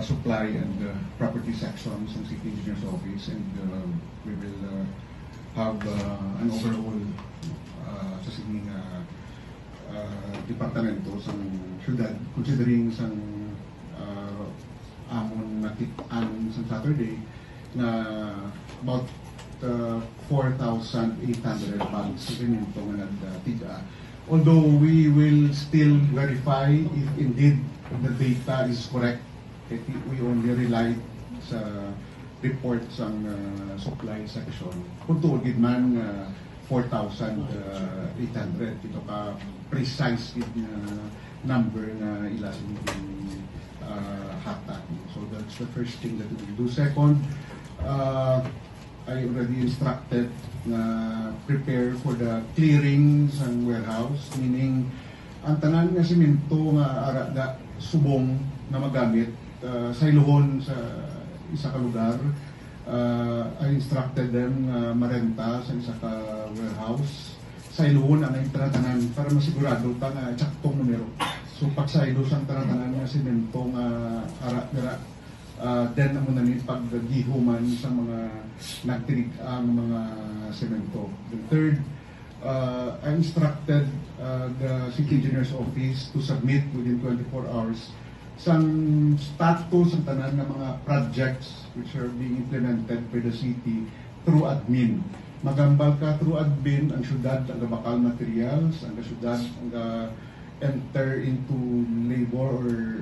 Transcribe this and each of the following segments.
supply and property sections ng City Engineer's Office, and we will have an overall sa sining departamento sa syudad, considering sa amon nakitaan sa Saturday na about 4,800 bags sa semento nga nagtiga. Although we will still verify if indeed the data is correct, we only rely sa reports ang supply section. Kung tuwagid man 4,800, ito ka precise number na ilasin hata. So that's the first thing that we will do. Second, I already instructed na prepare for the clearings and warehouse, meaning ang tanan nga semento nga ara subong na magamit sa iluhon sa isa ka lugar. I instructed them marenta sa isa ka warehouse sa iluhon ang tanan para masigurado ta nga eksaktong numero. So pagsaylo sa tanan nga semento nga ara dira then ang namin paggihuman sa mga nagtirig ang mga semento. The third, I instructed the City Engineer's Office to submit within 24 hours some status ng tanan ng mga projects which are being implemented by the city through admin. Magambal ka through admin ang syudad, ang bakal materials, ang syudad, ang enter into labor or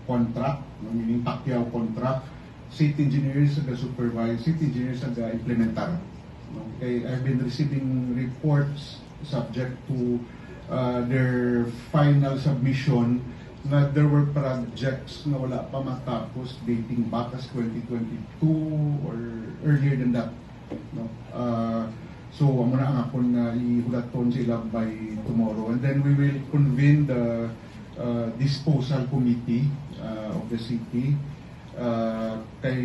contract, meaning pakyaw contract, city engineers ang supervise, city engineers ang implementar. Okay, I've been receiving reports subject to their final submission na there were projects na wala pa matapos dating back as 2022 or earlier than that. No? So, amo na ang akon na ihulaton sila by tomorrow. And then we will convene the disposal committee of the city. Kay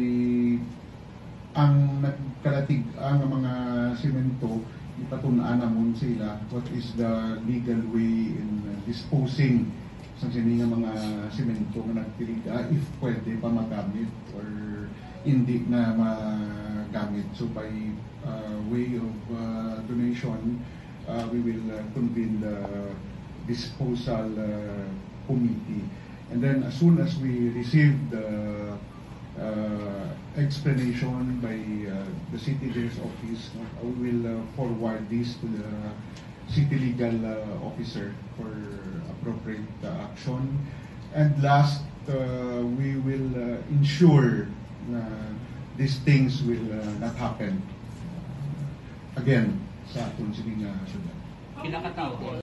ang nagkalatig ang mga semento, ipatunaan namon sila what is the legal way in disposing sa sining mga semento nga nagtiliga, if pwede pa magamit or hindi na magamit. So by way of donation, we will convene the disposal committee. And then as soon as we receive the explanation by the City Engineer's Office, we will forward this to the City Legal Officer for appropriate action. And last, we will ensure these things will not happen again sa atong sining syudad.